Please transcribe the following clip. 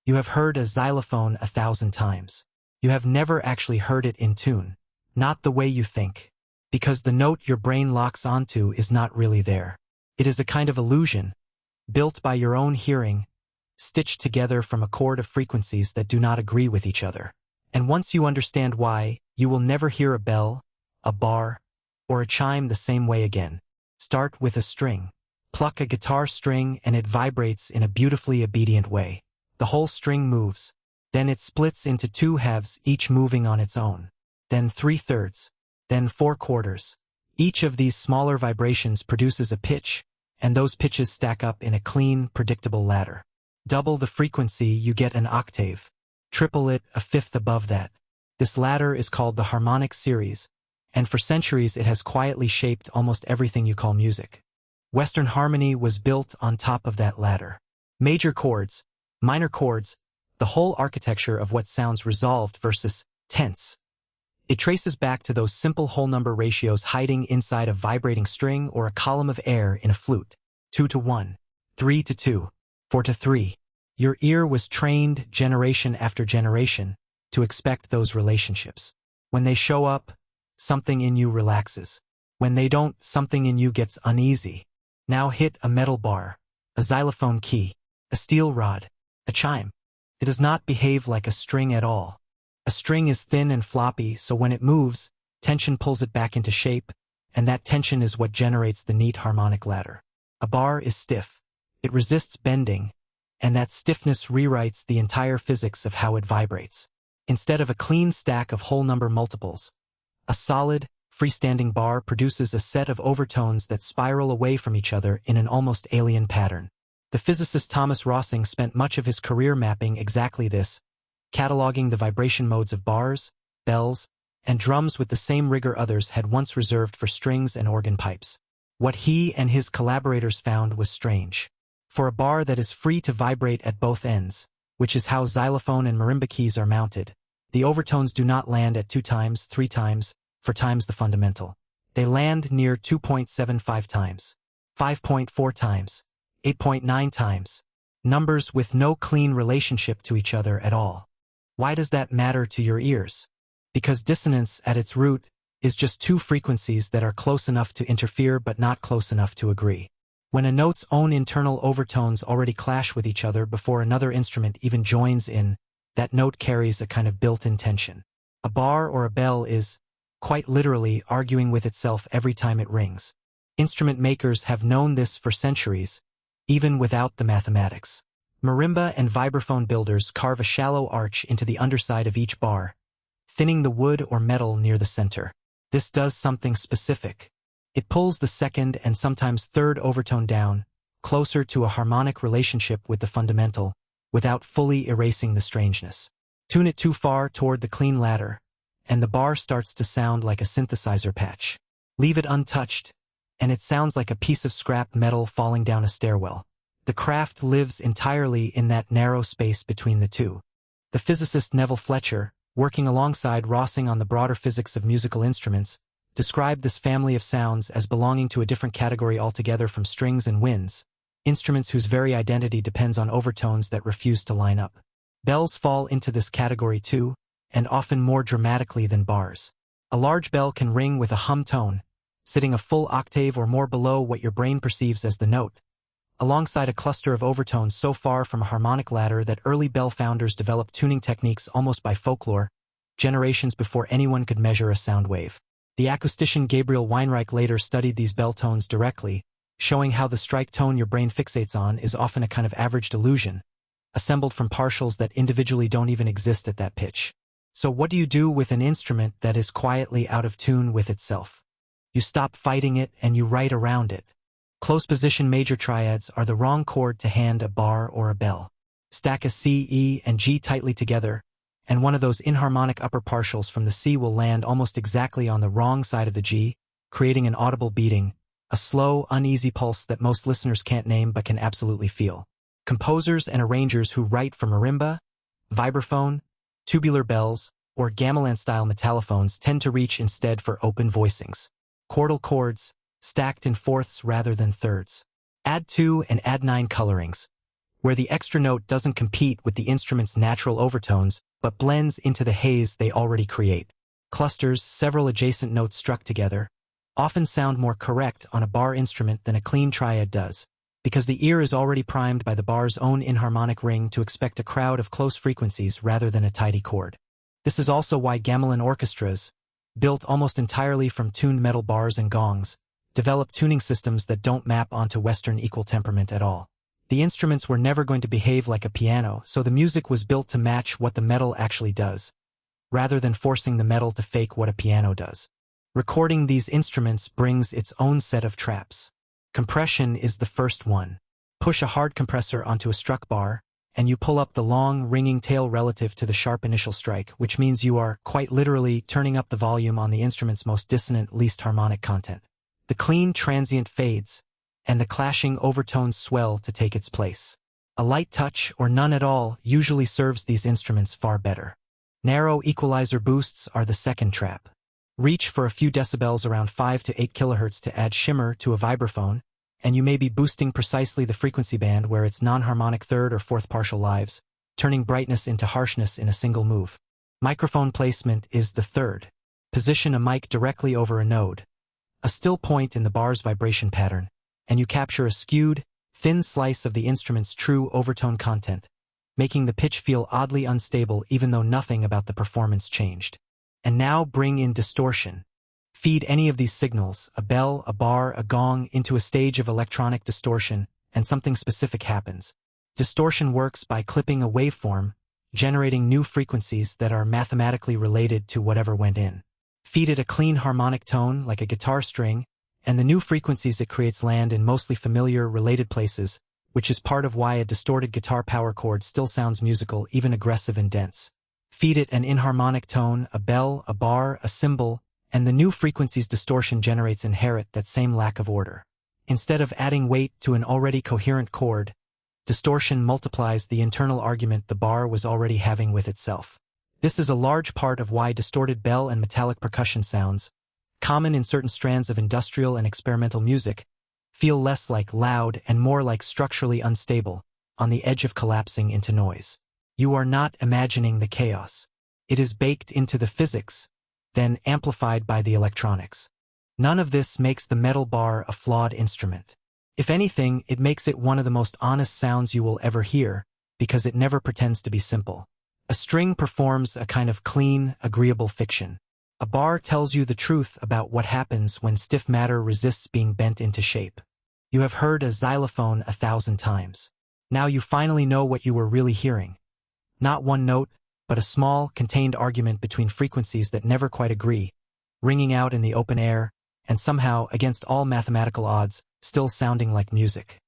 You have heard a xylophone 1,000 times. You have never actually heard it in tune. Not the way you think. Because the note your brain locks onto is not really there. It is a kind of illusion, built by your own hearing, stitched together from a chord of frequencies that do not agree with each other. And once you understand why, you will never hear a bell, a bar, or a chime the same way again. Start with a string. Pluck a guitar string and it vibrates in a beautifully obedient way. The whole string moves. Then it splits into 2 halves, each moving on its own. Then 3/3. Then 4/4. Each of these smaller vibrations produces a pitch, and those pitches stack up in a clean, predictable ladder. Double the frequency, you get an octave. Triple it, a fifth above that. This ladder is called the harmonic series, and for centuries it has quietly shaped almost everything you call music. Western harmony was built on top of that ladder. Major chords, minor chords, the whole architecture of what sounds resolved versus tense. It traces back to those simple whole number ratios hiding inside a vibrating string or a column of air in a flute. 2:1, 3:2, 4:3. Your ear was trained generation after generation to expect those relationships. When they show up, something in you relaxes. When they don't, something in you gets uneasy. Now hit a metal bar, a xylophone key, a steel rod, a chime. It does not behave like a string at all. A string is thin and floppy, so when it moves, tension pulls it back into shape, and that tension is what generates the neat harmonic ladder. A bar is stiff. It resists bending, and that stiffness rewrites the entire physics of how it vibrates. Instead of a clean stack of whole number multiples, a solid, freestanding bar produces a set of overtones that spiral away from each other in an almost alien pattern. The physicist Thomas Rossing spent much of his career mapping exactly this, cataloging the vibration modes of bars, bells, and drums with the same rigor others had once reserved for strings and organ pipes. What he and his collaborators found was strange. For a bar that is free to vibrate at both ends, which is how xylophone and marimba keys are mounted, the overtones do not land at 2 times, 3 times, 4 times the fundamental. They land near 2.75 times, 5.4 times, 8.9 times, numbers with no clean relationship to each other at all. Why does that matter to your ears? Because dissonance at its root is just 2 frequencies that are close enough to interfere but not close enough to agree. When a note's own internal overtones already clash with each other before another instrument even joins in, that note carries a kind of built-in tension. A bar or a bell is, quite literally, arguing with itself every time it rings. Instrument makers have known this for centuries, even without the mathematics. Marimba and vibraphone builders carve a shallow arch into the underside of each bar, thinning the wood or metal near the center. This does something specific. It pulls the second and sometimes third overtone down, closer to a harmonic relationship with the fundamental, without fully erasing the strangeness. Tune it too far toward the clean ladder, and the bar starts to sound like a synthesizer patch. Leave it untouched, and it sounds like a piece of scrap metal falling down a stairwell. The craft lives entirely in that narrow space between the two. The physicist Neville Fletcher, working alongside Rossing on the broader physics of musical instruments, described this family of sounds as belonging to a different category altogether from strings and winds, instruments whose very identity depends on overtones that refuse to line up. Bells fall into this category too, and often more dramatically than bars. A large bell can ring with a hum tone, sitting a full octave or more below what your brain perceives as the note, alongside a cluster of overtones so far from a harmonic ladder that early bell founders developed tuning techniques almost by folklore, generations before anyone could measure a sound wave. The acoustician Gabriel Weinreich later studied these bell tones directly, showing how the strike tone your brain fixates on is often a kind of averaged illusion, assembled from partials that individually don't even exist at that pitch. So what do you do with an instrument that is quietly out of tune with itself? You stop fighting it and you write around it. Close position major triads are the wrong chord to hand a bar or a bell. Stack a C, E, and G tightly together, and one of those inharmonic upper partials from the C will land almost exactly on the wrong side of the G, creating an audible beating, a slow, uneasy pulse that most listeners can't name but can absolutely feel. Composers and arrangers who write for marimba, vibraphone, tubular bells, or gamelan-style metallophones tend to reach instead for open voicings. Chordal chords, stacked in fourths rather than thirds. Add 2 and add 9 colorings. where the extra note doesn't compete with the instrument's natural overtones, but blends into the haze they already create. Clusters, several adjacent notes struck together, often sound more correct on a bar instrument than a clean triad does, because the ear is already primed by the bar's own inharmonic ring to expect a crowd of close frequencies rather than a tidy chord. This is also why gamelan orchestras, built almost entirely from tuned metal bars and gongs, develop tuning systems that don't map onto Western equal temperament at all. The instruments were never going to behave like a piano, so the music was built to match what the metal actually does, rather than forcing the metal to fake what a piano does. Recording these instruments brings its own set of traps. Compression is the first one. Push a hard compressor onto a struck bar, and you pull up the long, ringing tail relative to the sharp initial strike, which means you are, quite literally, turning up the volume on the instrument's most dissonant, least harmonic content. The clean transient fades, and the clashing overtones swell to take its place. A light touch, or none at all, usually serves these instruments far better. Narrow equalizer boosts are the second trap. Reach for a few decibels around 5 to 8 kHz to add shimmer to a vibraphone, and you may be boosting precisely the frequency band where its non-harmonic third or fourth partial lives, turning brightness into harshness in a single move. Microphone placement is the third. Position a mic directly over a node, a still point in the bar's vibration pattern, and you capture a skewed, thin slice of the instrument's true overtone content, making the pitch feel oddly unstable even though nothing about the performance changed. And now bring in distortion. Feed any of these signals, a bell, a bar, a gong, into a stage of electronic distortion, and something specific happens. Distortion works by clipping a waveform, generating new frequencies that are mathematically related to whatever went in. Feed it a clean harmonic tone, like a guitar string, and the new frequencies it creates land in mostly familiar, related places, which is part of why a distorted guitar power chord still sounds musical, even aggressive and dense. Feed it an inharmonic tone, a bell, a bar, a cymbal, and the new frequencies distortion generates inherit that same lack of order. Instead of adding weight to an already coherent chord, distortion multiplies the internal argument the bar was already having with itself. This is a large part of why distorted bell and metallic percussion sounds, common in certain strands of industrial and experimental music, feel less like loud and more like structurally unstable, on the edge of collapsing into noise. You are not imagining the chaos. It is baked into the physics, then amplified by the electronics. None of this makes the metal bar a flawed instrument. If anything, it makes it one of the most honest sounds you will ever hear, because it never pretends to be simple. A string performs a kind of clean, agreeable fiction. A bar tells you the truth about what happens when stiff matter resists being bent into shape. You have heard a xylophone 1,000 times. Now you finally know what you were really hearing. Not one note, but a small, contained argument between frequencies that never quite agree, ringing out in the open air, and somehow, against all mathematical odds, still sounding like music.